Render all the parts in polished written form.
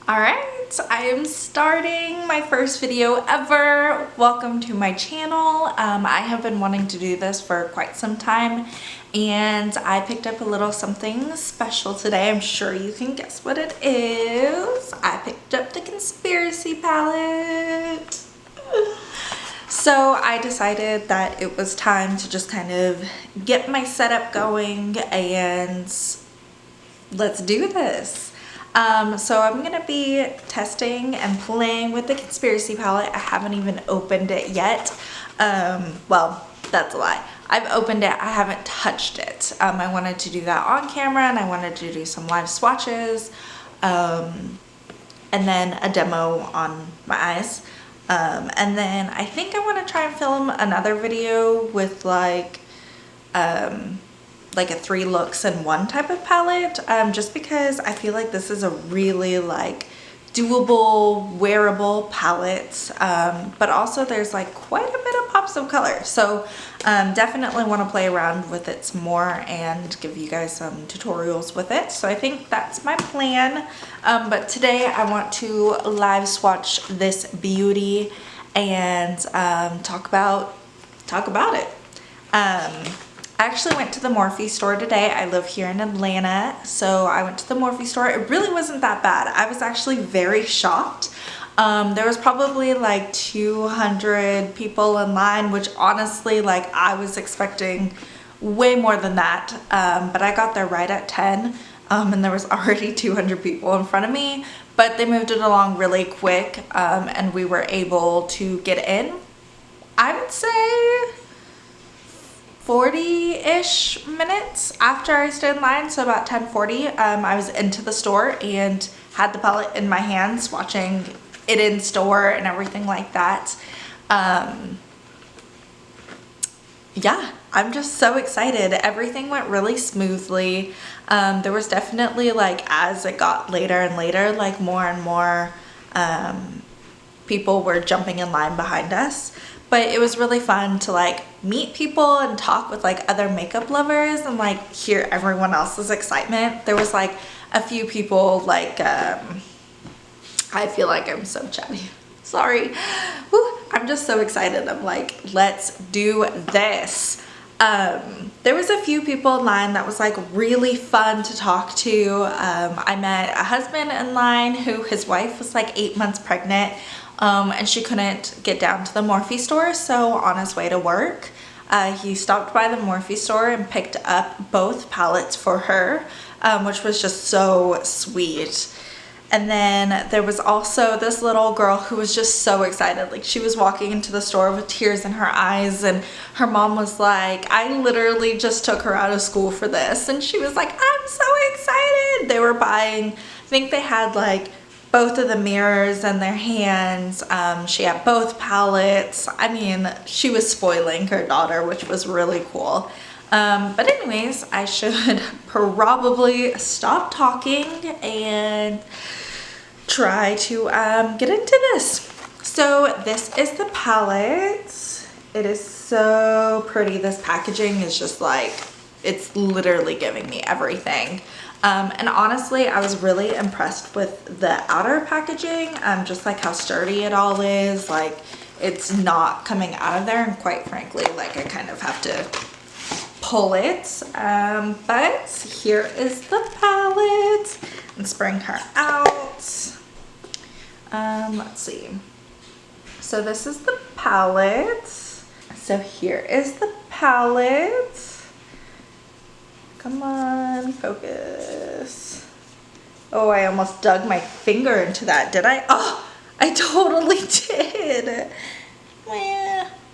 Alright, I am starting my first video ever. Welcome to my channel. I have been wanting to do this for quite some time and I picked up a little something special today. I'm sure you can guess what it is. I picked up the conspiracy palette. So I decided that it was time to just kind of get my setup going and let's do this. So I'm gonna be testing and playing with the conspiracy palette. I haven't even opened it yet. Well, that's a lie. I've opened it, I haven't touched it. I wanted to do that on camera and I wanted to do some live swatches and then a demo on my eyes. And then I think I want to try and film another video with like a 3 looks in one type of palette, just because I feel like this is a really like doable, wearable palette, but also there's like quite a bit of pops of color. So definitely want to play around with it some more and give you guys some tutorials with it. So I think that's my plan. But today I want to live swatch this beauty and talk about it. I actually went to the Morphe store today. I live here in Atlanta, so I went to the Morphe store. It really wasn't that bad. I was actually very shocked. There was probably like 200 people in line, which honestly, like I was expecting way more than that. But I got there right at 10 and there was already 200 people in front of me, but they moved it along really quick and we were able to get in, I would say 40-ish minutes after I stood in line, so about 10:40. I was into the store and had the palette in my hands, watching it in store and everything like that. Yeah, I'm just so excited. Everything went really smoothly. There was definitely like, as it got later and later, like more and more people were jumping in line behind us. But it was really fun to like meet people and talk with like other makeup lovers and like hear everyone else's excitement. There was like a few people like, I feel like I'm so chatty. Sorry. Whew, I'm just so excited. I'm like, let's do this. There was a few people in line that was like really fun to talk to. I met a husband in line who his wife was like 8 months pregnant. And she couldn't get down to the Morphe store, so on his way to work, he stopped by the Morphe store and picked up both palettes for her, which was just so sweet. And then there was also this little girl who was just so excited. Like, she was walking into the store with tears in her eyes, and her mom was like, I literally just took her out of school for this. And she was like, I'm so excited. They were buying, I think they had like both of the mirrors in their hands. She had both palettes. I mean, she was spoiling her daughter, which was really cool. But anyways, I should probably stop talking and try to get into this. So this is the palette. It is so pretty. This packaging is just like, it's literally giving me everything. And honestly, I was really impressed with the outer packaging, just like how sturdy it all is. Like, it's not coming out of there, and quite frankly, like I kind of have to pull it. But here is the palette. Let's bring her out. Let's see. So this is the palette. So here is the palette. Come on, focus. Oh, I almost dug my finger into that, did I? Oh, I totally did.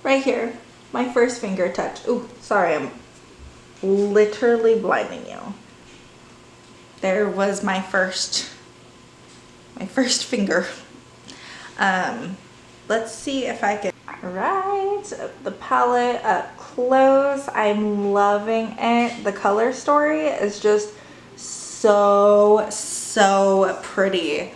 Right here, my first finger touch. Ooh, sorry, I'm literally blinding you. There was my first finger. Let's see if I can. All right, the palette up close. I'm loving it. The color story is just so pretty.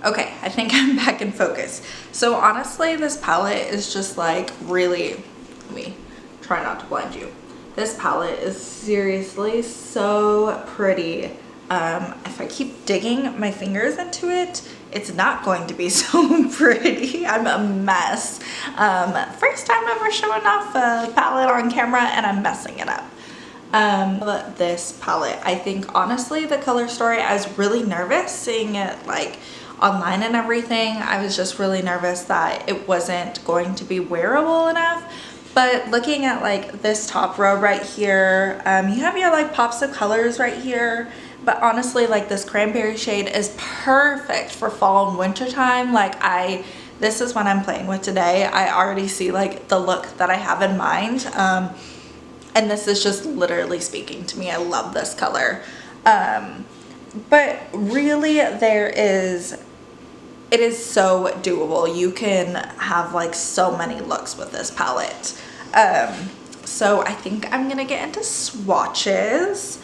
Okay, I think I'm back in focus. So honestly, this palette is just like really, let me try not to blind you. This palette is seriously so pretty. if I keep digging my fingers into it, it's not going to be so pretty. I'm a mess. First time ever showing off a palette on camera and I'm messing it up. This palette, I think honestly the color story, I was really nervous seeing it like online and everything. I was just really nervous that it wasn't going to be wearable enough. But looking at like this top row right here, you have your like pops of colors right here. But honestly, like this cranberry shade is perfect for fall and winter time. Like this is what I'm playing with today. I already see like the look that I have in mind. And this is just literally speaking to me. I love this color. But really it is so doable. You can have like so many looks with this palette. So I think I'm gonna get into swatches.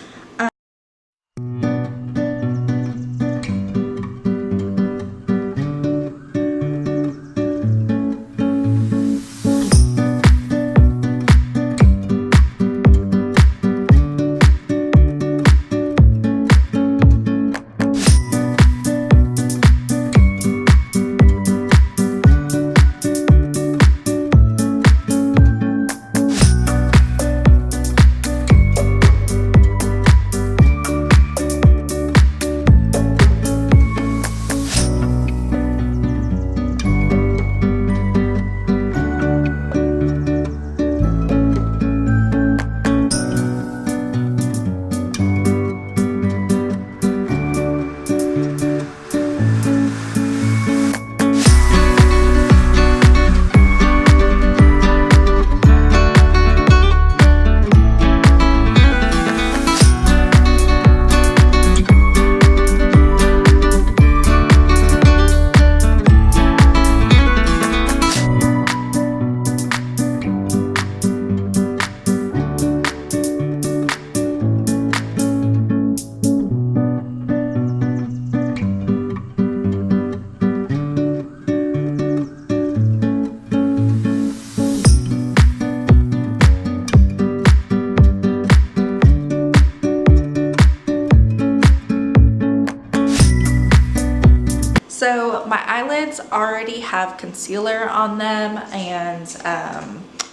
So my eyelids already have concealer on them and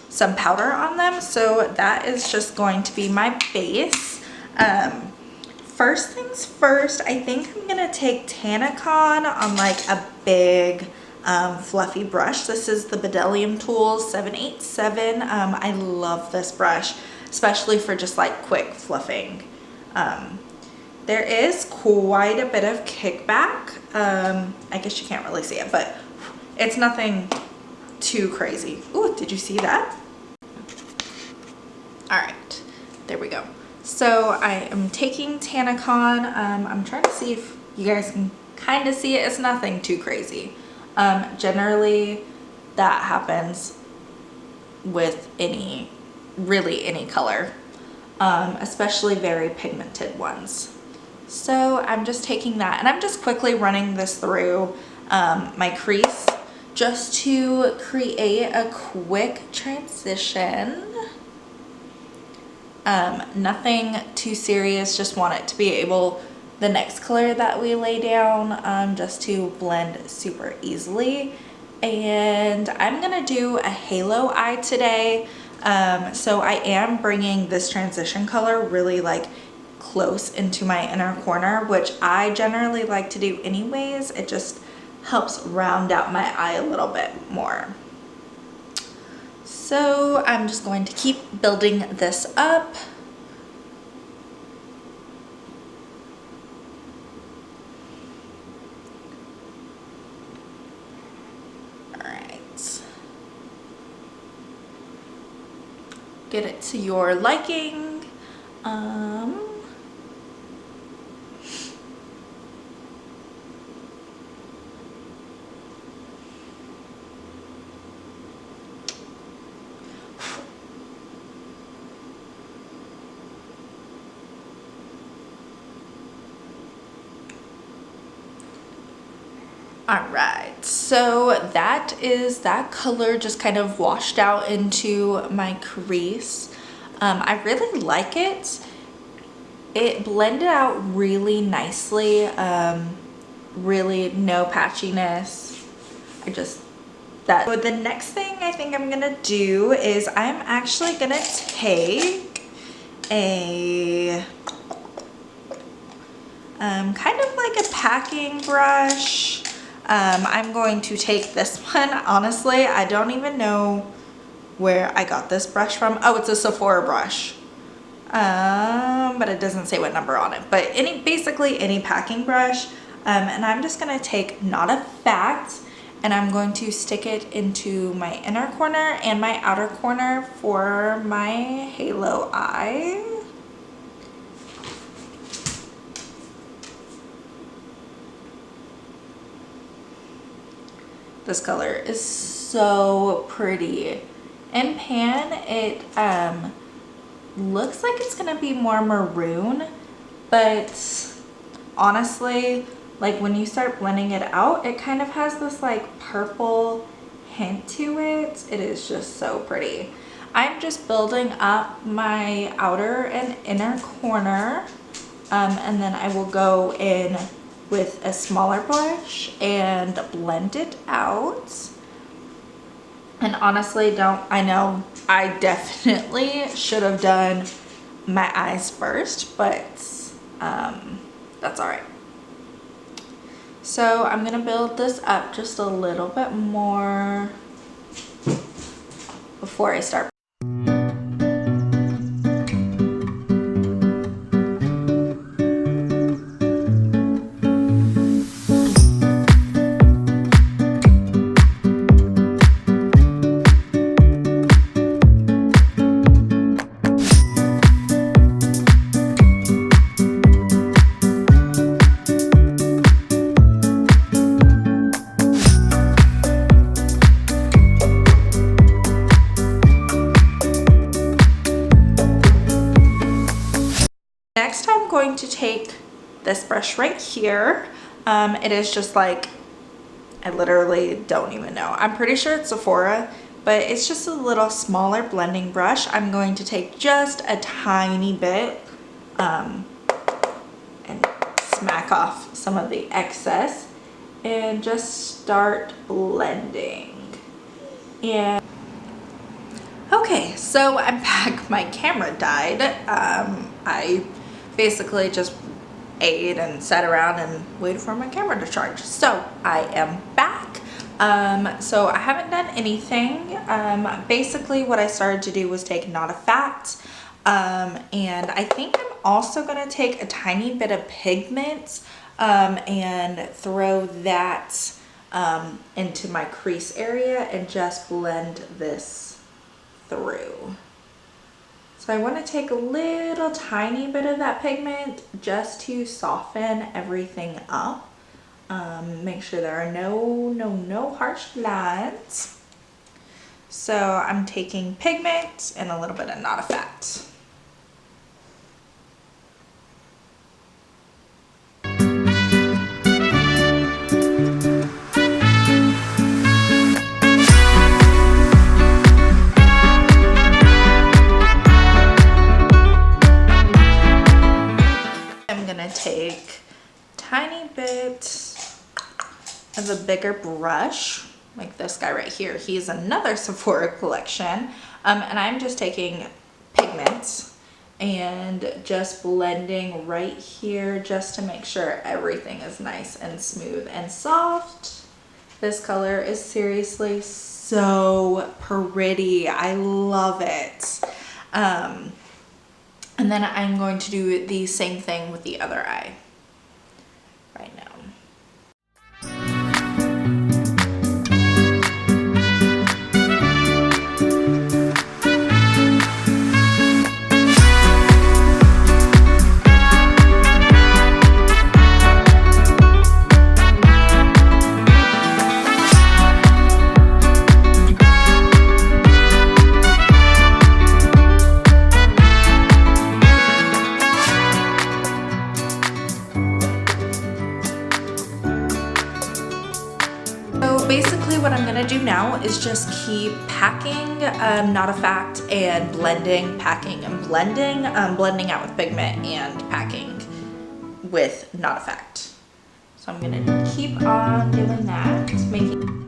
some powder on them, so that is just going to be my base. First things first, I think I'm gonna take Tannicon on like a big fluffy brush. This is the Bedellium Tools 787. I love this brush, especially for just like quick fluffing. There is quite a bit of kickback. I guess you can't really see it, but it's nothing too crazy. Ooh, did you see that? All right, there we go. So I am taking Tannicon. I'm trying to see if you guys can kind of see it. It's nothing too crazy. Generally that happens with really any color, especially very pigmented ones. So I'm just taking that and I'm just quickly running this through my crease just to create a quick transition. Nothing too serious, just want it to be able, the next color that we lay down, just to blend super easily. And I'm gonna do a halo eye today. So I am bringing this transition color really like close into my inner corner, which I generally like to do anyways. It just helps round out my eye a little bit more. So I'm just going to keep building this up. All right. Get it to your liking. All right, so that is that color just kind of washed out into my crease. I really like it. it blended out really nicely. Really no patchiness. So the next thing I think I'm gonna do is I'm actually gonna take a kind of like a packing brush. I'm going to take this one. Honestly, I don't even know where I got this brush from. Oh, it's a Sephora brush. But it doesn't say what number on it. But basically any packing brush. And I'm just gonna take Not a Fact, and I'm going to stick it into my inner corner and my outer corner for my halo eye. This color is so pretty. In pan, it looks like it's gonna be more maroon, but honestly, like when you start blending it out, it kind of has this like purple hint to it. It is just so pretty. I'm just building up my outer and inner corner, and then I will go in with a smaller brush and blend it out. And honestly, I know I definitely should have done my eyes first, but that's all right. So I'm gonna build this up just a little bit more before I start. Next, I'm going to take this brush right here. It is just like, I literally don't even know. I'm pretty sure it's Sephora, but it's just a little smaller blending brush. I'm going to take just a tiny bit and smack off some of the excess and just start blending. And okay, so I'm back. My camera died. I basically just ate and sat around and waited for my camera to charge. So I am back. So I haven't done anything. Basically what I started to do was take Not a Fact. And I think I'm also gonna take a tiny bit of pigment and throw that into my crease area and just blend this through. So I want to take a little tiny bit of that pigment just to soften everything up. Make sure there are no harsh lines. So I'm taking pigment and a little bit of Not a Fact. Take a tiny bit of a bigger brush, like this guy right here. He's another Sephora collection. And I'm just taking pigments and just blending right here just to make sure everything is nice and smooth and soft. This color is seriously so pretty. I love it. And then I'm going to do the same thing with the other eye right now. basically what I'm gonna do now is just keep packing Not a Fact and blending, packing and blending, blending out with pigment and packing with Not a Fact. So I'm gonna keep on doing that, making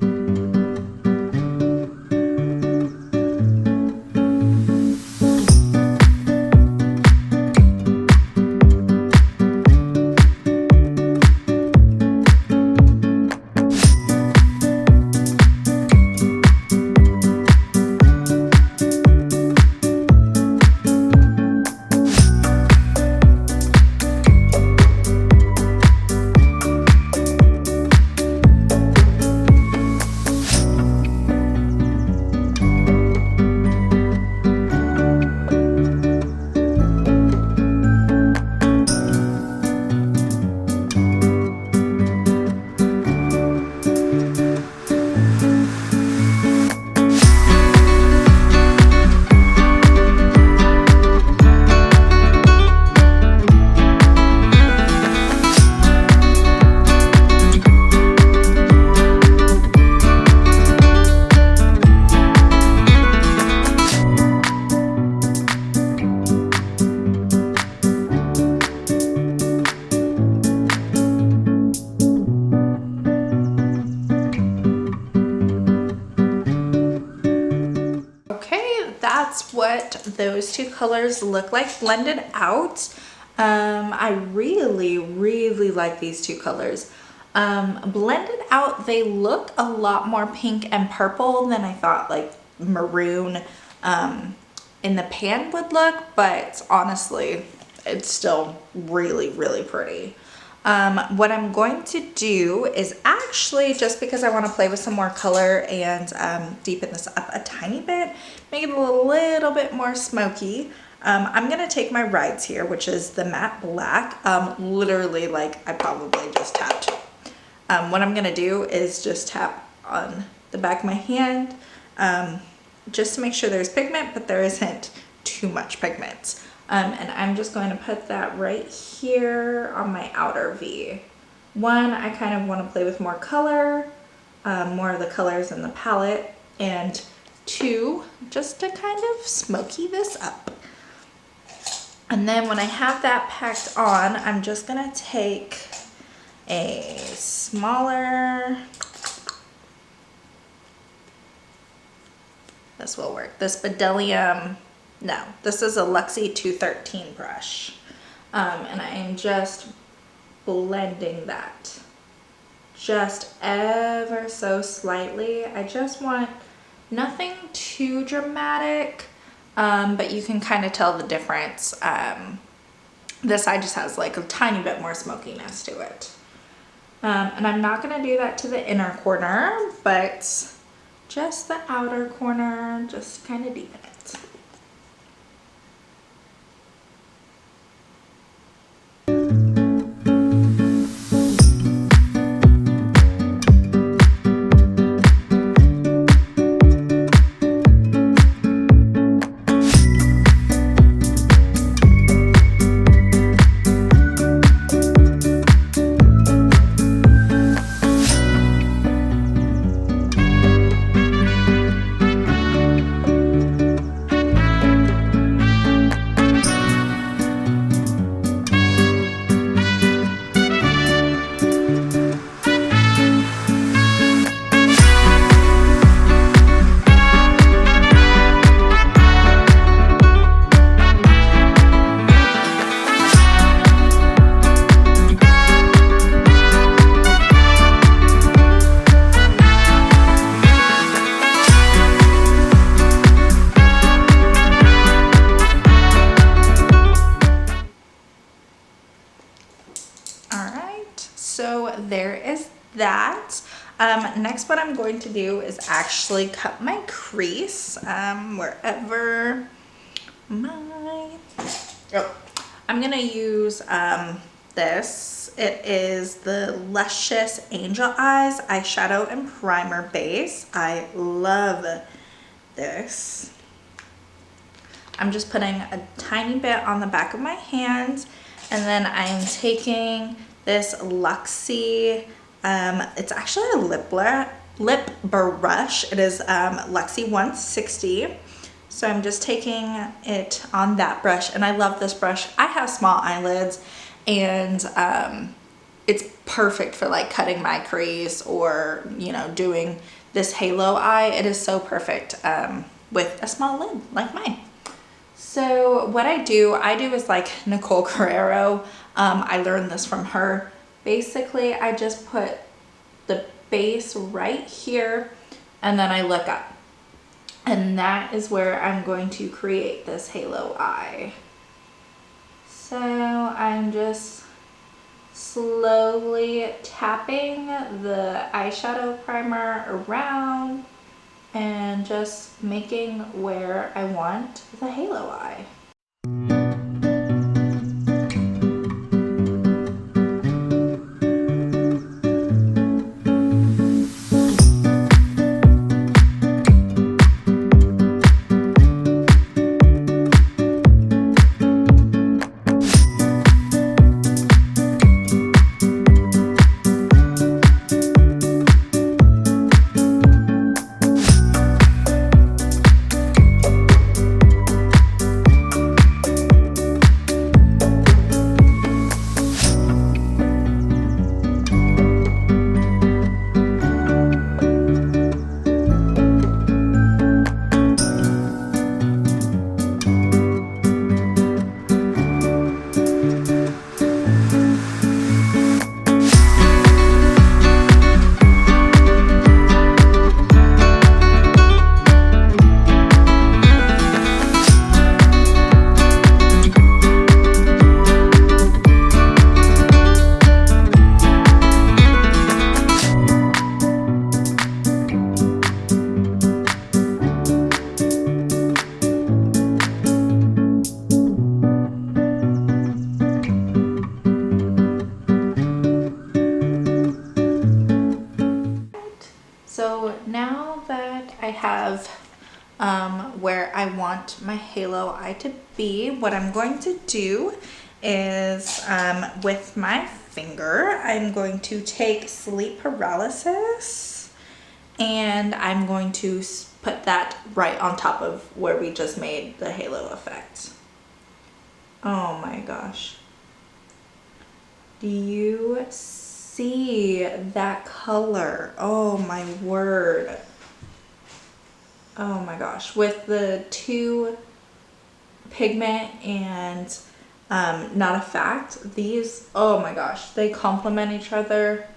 what those two colors look like blended out. I really like these two colors. Blended out, they look a lot more pink and purple than I thought like maroon in the pan would look, but honestly it's still really pretty. What I'm going to do is actually, just because I want to play with some more color and deepen this up a tiny bit, make it a little bit more smoky, I'm going to take my Rides here, which is the matte black, literally like I probably just tapped. What I'm going to do is just tap on the back of my hand just to make sure there's pigment, but there isn't too much pigment. And I'm just going to put that right here on my outer V. One, I kind of want to play with more color, more of the colors in the palette, and two, just to kind of smoky this up. And then when I have that packed on, I'm just going to take a smaller, this will work, this Bedellium. No, this is a Luxie 213 brush, and I am just blending that just ever so slightly. I just want nothing too dramatic, but you can kind of tell the difference. This side just has like a tiny bit more smokiness to it, and I'm not going to do that to the inner corner, but just the outer corner, just kind of deepen it. There is that. Next, what I'm going to do is actually cut my crease wherever my, I'm gonna use this. It is the Luscious Angel Eyes eyeshadow and primer base. I love this. I'm just putting a tiny bit on the back of my hand, and then I'm taking this Luxie, it's actually a lip lip brush. It is Lexi 160. So I'm just taking it on that brush, and I love this brush. I have small eyelids, and it's perfect for like cutting my crease or, you know, doing this halo eye. It is so perfect with a small lid like mine. So what I do is like Nicole Guerriero. I learned this from her. Basically, I just put the base right here, and then I look up. And that is where I'm going to create this halo eye. So I'm just slowly tapping the eyeshadow primer around and just making where I want the halo eye. So now that I have where I want my halo eye to be, what I'm going to do is with my finger, I'm going to take sleep paralysis and I'm going to put that right on top of where we just made the halo effect. Oh my gosh. Do you see that color? Oh my word. Oh my gosh. With the two pigment and not a fact, these, oh my gosh, they complement each other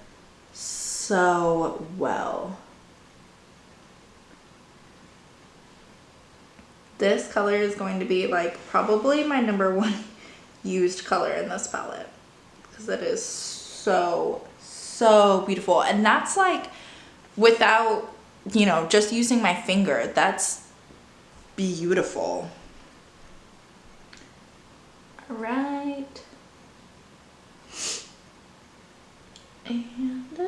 so well. This color is going to be like probably my #1 used color in this palette because it is so beautiful. And that's like without, you know, just using my finger, that's beautiful. All right. And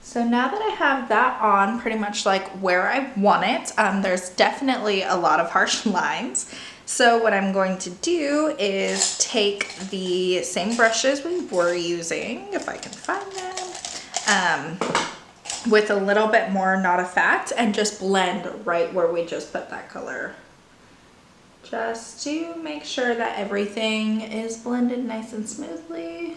so now that I have that on pretty much like where I want it, there's definitely a lot of harsh lines. So what I'm going to do is take the same brushes we were using, if I can find them, with a little bit more not a fact, and just blend right where we just put that color. Just to make sure that everything is blended nice and smoothly.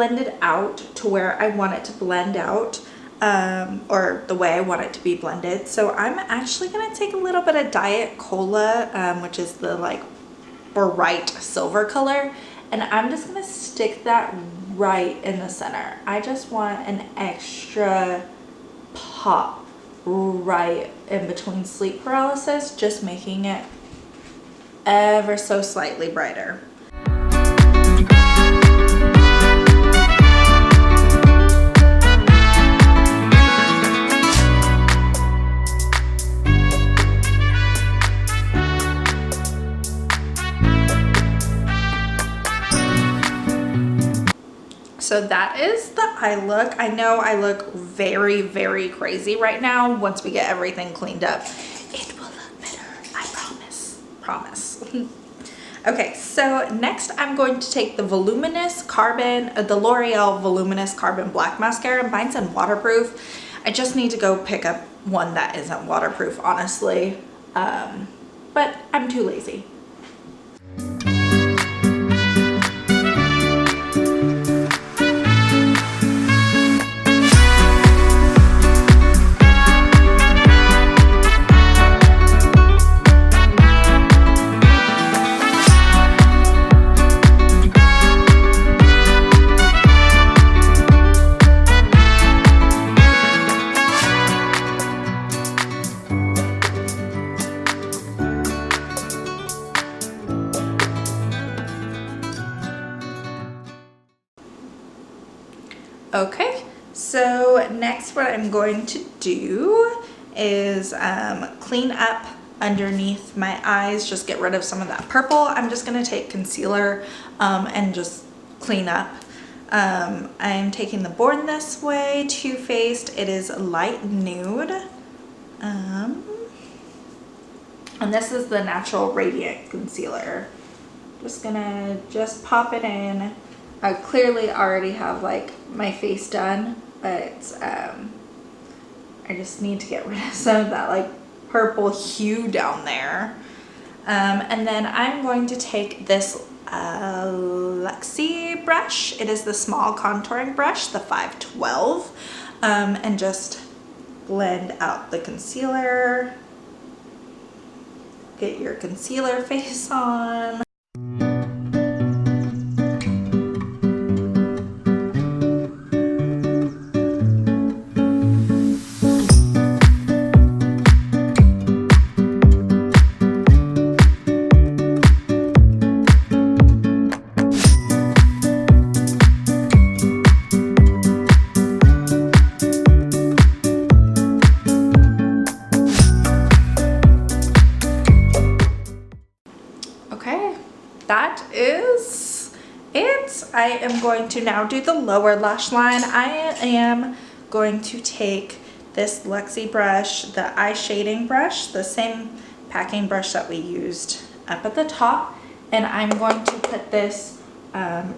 blended out to where I want it to blend out, or the way I want it to be blended. So I'm actually gonna take a little bit of Diet Cola, which is the like bright silver color, and I'm just gonna stick that right in the center. I just want an extra pop right in between sleep paralysis, just making it ever so slightly brighter. So that is the eye look. I know I look very, very crazy right now. Once we get everything cleaned up, it will look better. I promise. Promise. Okay, so next I'm going to take the Voluminous Carbon, the L'Oreal Voluminous Carbon Black Mascara. Mine's in waterproof. I just need to go pick up one that isn't waterproof, honestly. But I'm too lazy. Okay, so next what I'm going to do is clean up underneath my eyes, just get rid of some of that purple. I'm just going to take concealer and just clean up. I'm taking the Born This Way Too Faced. It is light nude. And this is the Natural Radiant Concealer. Just gonna pop it in. I clearly already have like my face done, but I just need to get rid of some of that like purple hue down there. And then I'm going to take this Luxie brush. It is the small contouring brush, the 512, and just blend out the concealer. Get your concealer face on. That is it. I am going to now do the lower lash line. I am going to take this Luxie brush, the eye shading brush, the same packing brush that we used up at the top, and I'm going to put this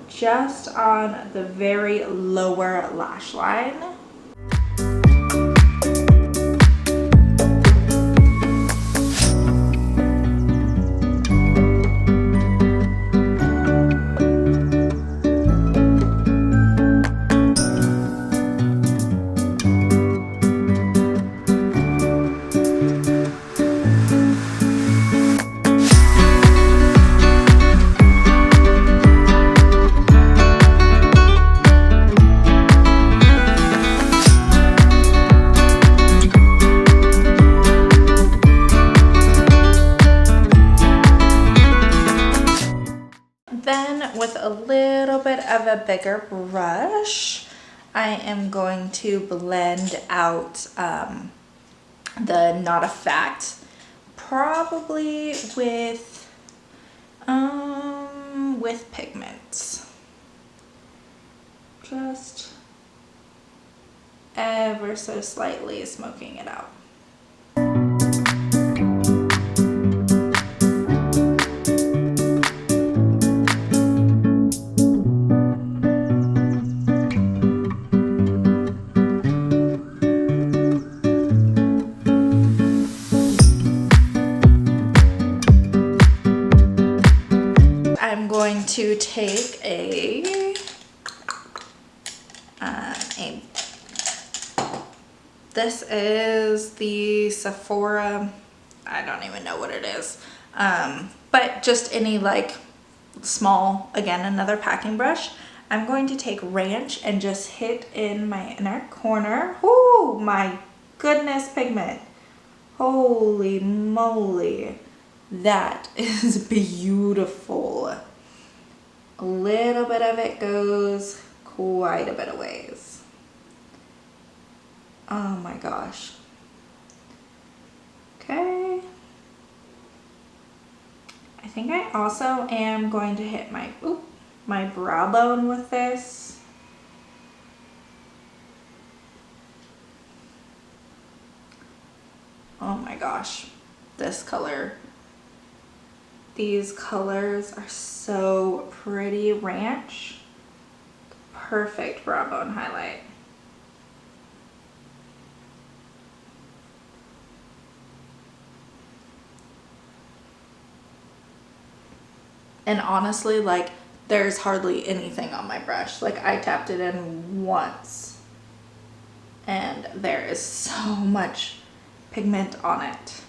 just on the very lower lash line. With a little bit of a bigger brush, I am going to blend out the Not a Fact, probably with pigments. Just ever so slightly smoking it out. I'm going to take a This is the Sephora, I don't even know what it is, but just any like small, again, another packing brush. I'm going to take Ranch and just hit in my inner corner. Oh my goodness, pigment. Holy moly. That is beautiful. A little bit of it goes quite a bit of ways. Oh my gosh. Okay. I think I also am going to hit my brow bone with this. Oh my gosh, this color. These colors are so pretty. Ranch, perfect brow bone highlight. And honestly, like, there's hardly anything on my brush. Like, I tapped it in once and there is so much pigment on it.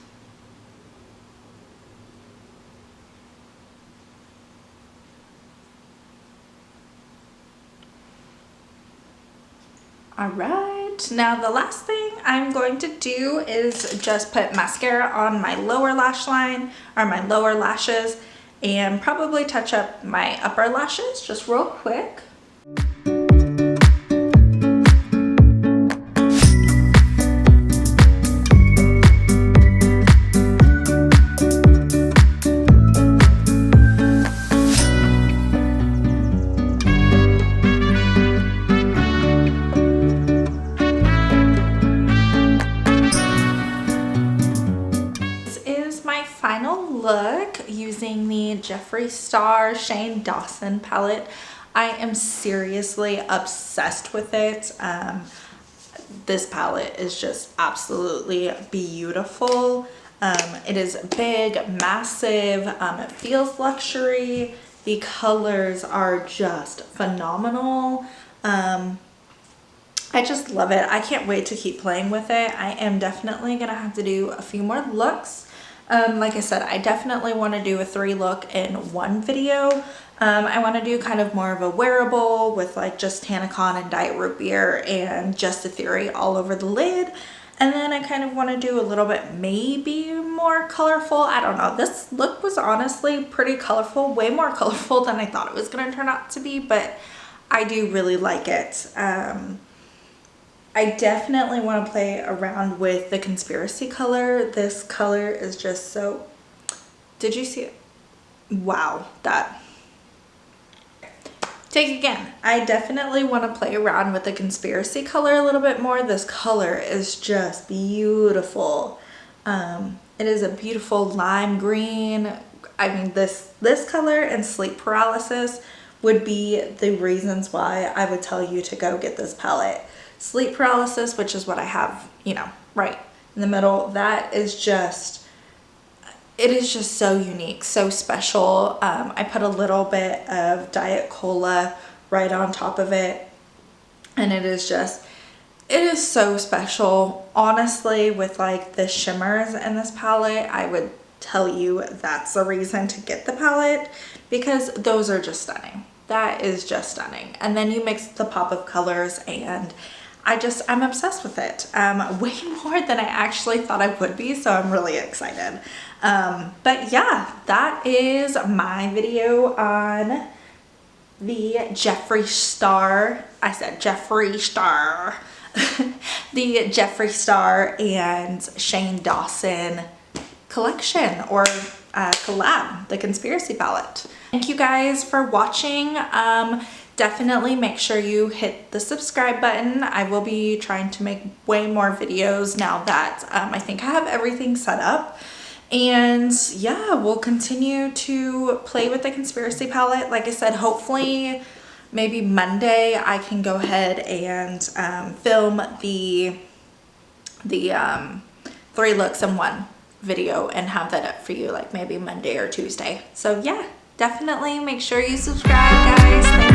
All right, now the last thing I'm going to do is just put mascara on my lower lash line, or my lower lashes, and probably touch up my upper lashes just real quick. Look, using the Jeffreestar Shane Dawson palette. I am seriously obsessed with it. This palette is just absolutely beautiful. It is big, massive, it feels luxury. The colors are just phenomenal. I just love it. I can't wait to keep playing with it. I am definitely gonna have to do a few more looks. Like I said, I definitely want to do a 3 look in one video. I want to do kind of more of a wearable with like just Tanacon and Diet Root Beer and Just a Theory all over the lid. And then I kind of want to do a little bit maybe more colorful. I don't know. This look was honestly pretty colorful, way more colorful than I thought it was going to turn out to be, but I do really like it. I definitely want to play around with the Conspiracy color. This color is just so, did you see it? Wow, that. Take again. I definitely want to play around with the Conspiracy color a little bit more. This color is just beautiful. It is a beautiful lime green. I mean, this color and Sleep Paralysis would be the reasons why I would tell you to go get this palette. Sleep Paralysis, which is what I have, you know, right in the middle, that is just, it is just so unique, so special. I put a little bit of Diet Cola right on top of it, and it is just, it is so special. Honestly, with like the shimmers in this palette, I would tell you that's the reason to get the palette, because those are just stunning. That is just stunning. And then you mix the pop of colors, and I'm obsessed with it. Way more than I actually thought I would be, so I'm really excited. But yeah, that is my video on the Jeffreestar. I said Jeffreestar. The Jeffreestar and Shane Dawson collection, or collab, the Conspiracy palette. Thank you guys for watching. Definitely make sure you hit the subscribe button. I will be trying to make way more videos now that I think I have everything set up. And yeah, we'll continue to play with the Conspiracy palette. Like I said, hopefully maybe Monday I can go ahead and film the 3 looks in one video and have that up for you like maybe Monday or Tuesday. So yeah, definitely make sure you subscribe, guys. Thank